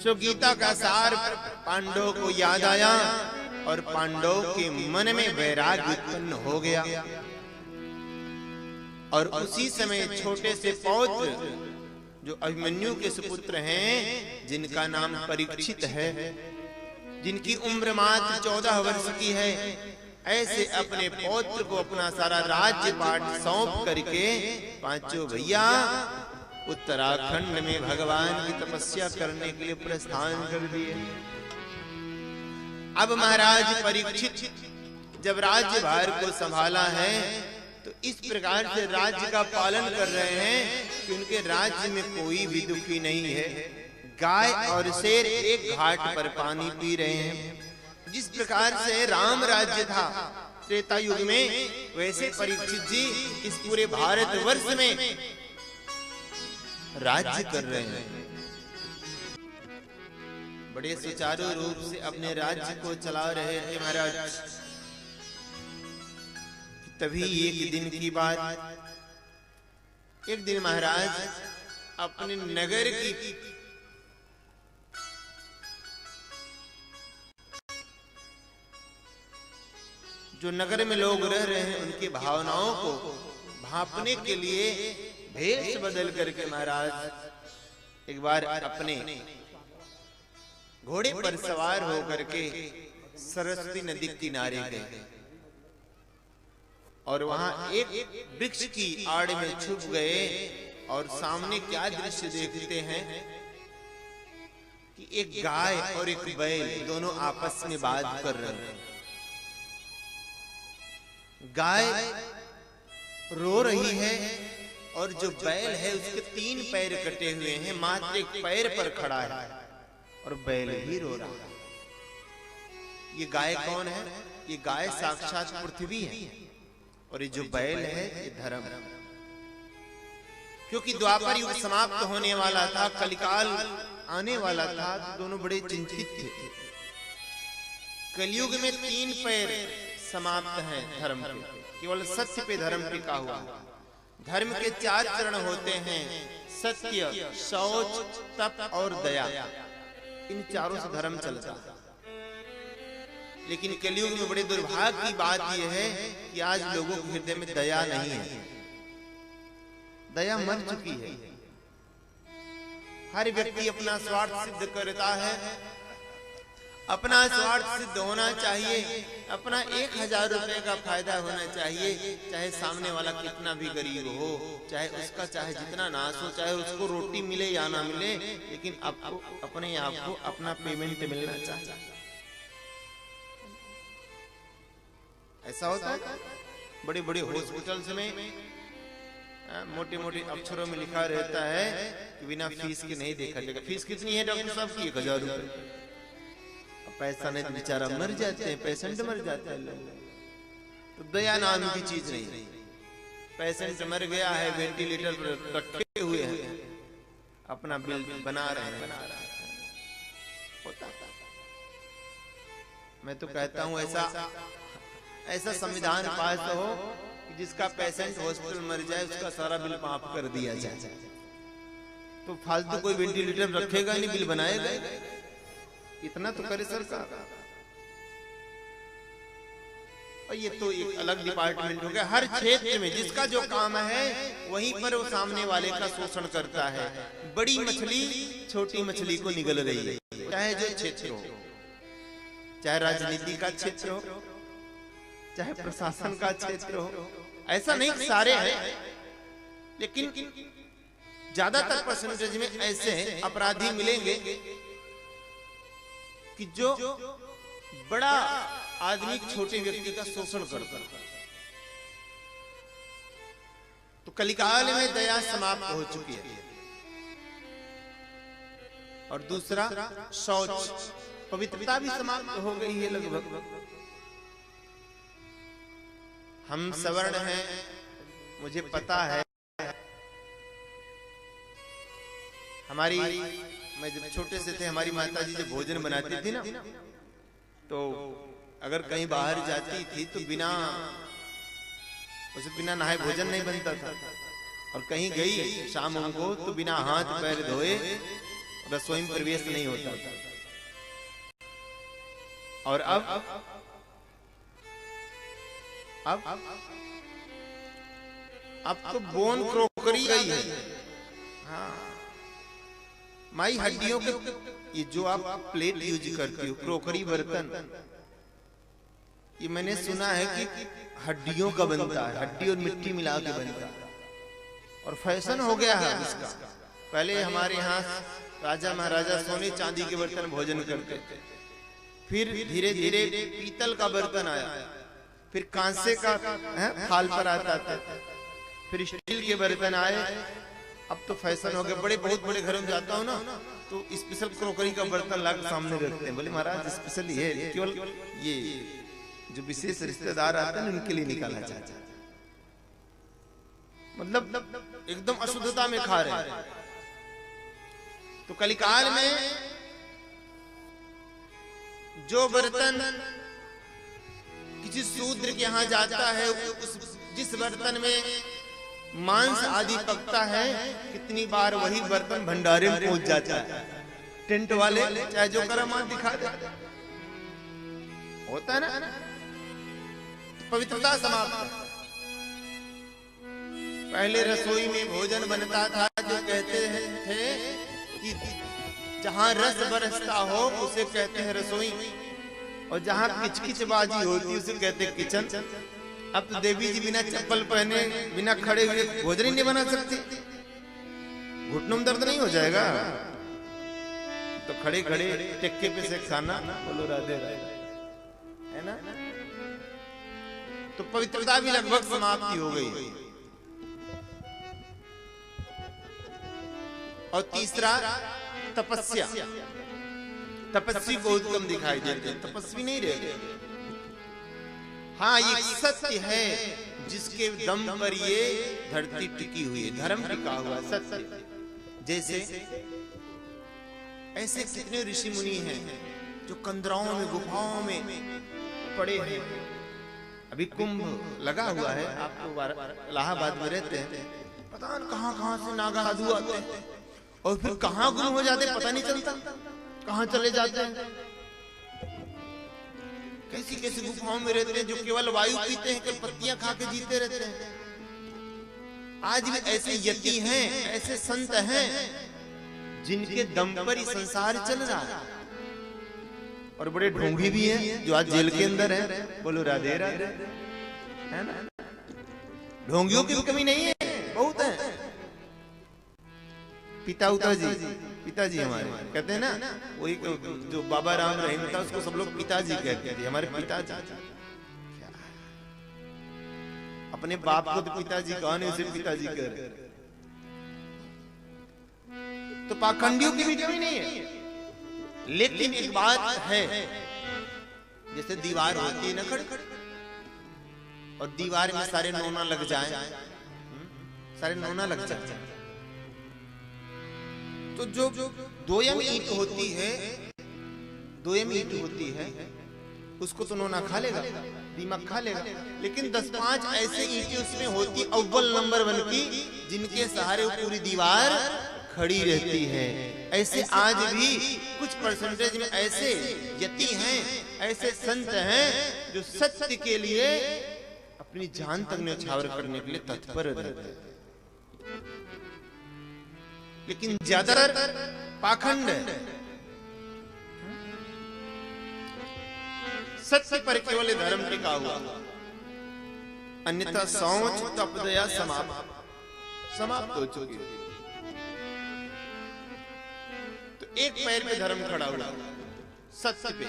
सो गीता का सार पांडवों को याद आया और पांडवों के मन में वैराग्य उत्पन्न हो गया। और उसी समय छोटे से पौत्र जो अभिमन्यु के सुपुत्र हैं, जिनका नाम परीक्षित है, जिनकी उम्र मात्र 14 वर्ष की है, ऐसे अपने पौत्र को अपना सारा राज्य पाठ सौंप करके पांचों भैया उत्तराखंड में भगवान की तपस्या करने के लिए प्रस्थान कर दिए। अब महाराज परीक्षित जब राज्यभार को संभाला है तो इस प्रकार से राज्य का पालन कर रहे हैं कि उनके राज्य में कोई भी दुखी नहीं है। गाय और शेर एक घाट पर पानी पी रहे हैं। जिस प्रकार से राम राज्य था त्रेता युग में, वैसे परीक्षित जी इस पूरे भारतवर्ष में राज्य कर रहे हैं। बड़े सुचारू रूप से अपने राज्य को चला रहे थे महाराज। तभी एक दिन की बात, एक दिन महाराज अपने नगर की जो नगर में लोग रह रहे हैं उनकी भावनाओं को भांपने के लिए भेष बदल करके महाराज एक बार अपने घोड़े पर सवार होकर के सरस्वती नदी किनारे गए और वहां एक वृक्ष की आड़ में छुप गए और सामने क्या दृश्य देखते हैं कि एक गाय और एक बैल दोनों आपस में बात कर रहे हैं। गाय रो रही है और जो बैल है उसके 3 पैर कटे हुए हैं, मात्र एक पैर पर खड़ा है और बैल भी रो रहा है। ये गाय कौन है? ये गाय साक्षात पृथ्वी है और ये जो बैल है ये धर्म। क्योंकि द्वापर युग समाप्त होने वाला था, कलिकाल आने वाला था, तो दोनों बड़े चिंतित थे। कलयुग में 3 पैर समाप्त हैं धर्म के, केवल सत्य पे धर्म टिका हुआ। धर्म के 4 चरण होते हैं, सत्य, शौच, तप और दया। इन चारों से धर्म चलता है। लेकिन कलयुग में बड़े दुर्भाग्य की बात यह है कि आज लोगों के हृदय में दया नहीं है। दया मर चुकी है। हर व्यक्ति अपना स्वार्थ सिद्ध करता है, अपना स्वार्थ सिद्ध होना चाहिए, अपना 1000 रुपए का फायदा होना चाहिए, चाहे सामने वाला कितना भी गरीब हो, चाहे उसका चाहे जितना नाश हो, चाहे उसको रोटी मिले या ना मिले, लेकिन आपको अपने आप को अपना पेमेंट मिलना चाहिए। ऐसा होता है बड़े बड़े हॉस्पिटल्स में मोटे मोटे अक्षरों में लिखा रहता है कि बिना फीस के नहीं देखा जाएगा। फीस कितनी है डॉक्टर साहब की? 1000 रुपए। पैसा नहीं तो बेचारा मर जाते हैं, पेशेंट मर जाता है। तो दया नाम की चीज नहीं। पेशेंट मर गया है, वेंटिलेटर पर रखे हुए हैं, अपना बिल बना रहे हैं। होता मैं तो कहता हूं ऐसा संविधान पास हो कि जिसका पेशेंट हॉस्पिटल मर जाए उसका सारा बिल माफ कर दिया जाए। तो फालतू कोई वेंटिलेटर रखेगा नहीं, बिल बनाएगा। इतना तो करे सरकार। और ये तो एक अलग डिपार्टमेंट हो गया। हर क्षेत्र में जिसका जो काम है वहीं पर वो सामने वाले का शोषण करता है। बड़ी मछली छोटी मछली को निगल रही है, चाहे जो क्षेत्र हो, चाहे राजनीति का क्षेत्र हो, चाहे प्रशासन का क्षेत्र हो। ऐसा नहीं सारे हैं, लेकिन ज्यादातर परसेंटेज में ऐसे अपराधी मिलेंगे कि जो बड़ा आदमी छोटे व्यक्ति का शोषण करता है। तो कलिकाल में दया समाप्त हो चुकी है। और दूसरा शौच, पवित्रता भी समाप्त हो गई है लगभग। हम सवर्ण हैं, मुझे पता है। हमारी, मैं जब छोटे से थे, हमारी माता जी जब भोजन बनाती थी ना, तो अगर कहीं बाहर जाती थी तो बिना नहाए भोजन नहीं बनता था। और कहीं गई शाम को तो बिना हाथ पैर धोए रसोई में प्रवेश नहीं होता। और अब तो बोन क्रोकरी गई है। हाँ माई हड्डियों के, ये जो आप प्लेट यूज करती हो, क्रोकरी बर्तन, ये मैंने सुना है कि हड्डियों का बनता है, हड्डी और मिट्टी मिला के बनता है, और फैशन हो गया है इसका। पहले हमारे यहाँ राजा महाराजा सोने चांदी के बर्तन भोजन करते थे, फिर धीरे धीरे पीतल का बर्तन आया, फिर कांसे का थाल पर आता था, फिर स्टील के बर्तन आए, अब तो फैशन हो गया। बहुत बड़े घरों में जाता हूँ ना, तो स्पेशल क्रोकरी का बर्तन ला के सामने रखते हैं। बोले महाराज स्पेशल ये केवल ये जो विशेष रिश्तेदार आते हैं उनके लिए निकाला जाता है। मतलब एकदम अशुद्धता में खा रहे हैं। तो कलिकाल में जो बर्तन किसी शूद्र के यहाँ जाता है, जिस बर्तन में मांस आदि पकता है, कितनी बार वही बर्तन भंडारे में पहुंच जाता है। टेंट वाले चाहे जो करामात दिखा दे, होता है ना, पवित्रता समाप्त। पहले रसोई में भोजन बनता था, जो कहते थे कि जहां रस बरसता हो उसे कहते हैं रसोई, और जहां किचकिचबाजी होती उसे कहते हैं किचन। अब तो देवी जी बिना चप्पल पहने, बिना खड़े हुए भोजन ही नहीं बना सकती। घुटनों में दर्द नहीं हो जाएगा तो खड़े खड़े टेक्के पे से खाना, बोलो राधे राधे, है ना। तो पवित्रता भी लगभग समाप्ति हो गई। और तीसरा तपस्या, तपस्वी को उत्तम दिखाई देते, तपस्वी नहीं रह गए। हाँ ये सत्य है जिसके दम पर ये धरती टिकी हुई है, धर्म टिका हुआ सत्य। जैसे ऐसे कितने ऋषि मुनि हैं जो कंदराओं में, गुफाओं में पड़े हैं। अभी कुंभ लगा हुआ है, आपको इलाहाबाद में रहते हैं, पता नहीं कहां से नागा साधु आते हैं और फिर कहां गुम हो जाते पता नहीं चलता, कहां चले जाते हैं। कैसी कैसी गुफाओं में रहते हैं जो केवल वायु पीते हैं, केवल पत्तियां खा के जीते रहते हैं। आज भी ऐसे यति हैं, ऐसे संत हैं जिनके दम पर ही संसार चल रहा है। और बड़े ढोंगी भी हैं जो आज जेल के अंदर हैं, बोलो राधे राधे, है ना। ढोंगियों की भी कमी नहीं है, बहुत है। पिताजी हमारे कहते हैं ना, वही जो बाबा राम रहीम था उसको सब लोग पिताजी कहते थे, हमारे पिताजी। अपने बाप को तो पिताजी कहा नहीं, उसे पिताजी कह रहे। तो पाखंडियों की भी कमी नहीं है। लेकिन एक बात है, जैसे दीवार होती है ना खड़, और दीवार में सारे नोना लग जाए, सारे नोना लग जाए, तो जो दोयम ईंट होती है, दोयम ईंट होती है, उसको तो नोना खा लेगा, दीमक खा लेगा। लेकिन 10-5 ऐसे ईंटें उसमें होती अव्वल नंबर 1 की, जिनके सहारे पूरी दीवार खड़ी रहती है। ऐसे आज भी कुछ परसेंटेज में ऐसे यति हैं, ऐसे संत हैं जो सत्य के लिए अपनी जान तक न्यौछावर करने के लिए तत्पर रहते हैं। लेकिन ज्यादातर पाखंड है, सत्य पर केवल धर्म टिका हुआ, अन्यथा सोच तपदया समाप्त हो चुकी। तो एक पैर पे धर्म खड़ा हुआ, सत्य पे,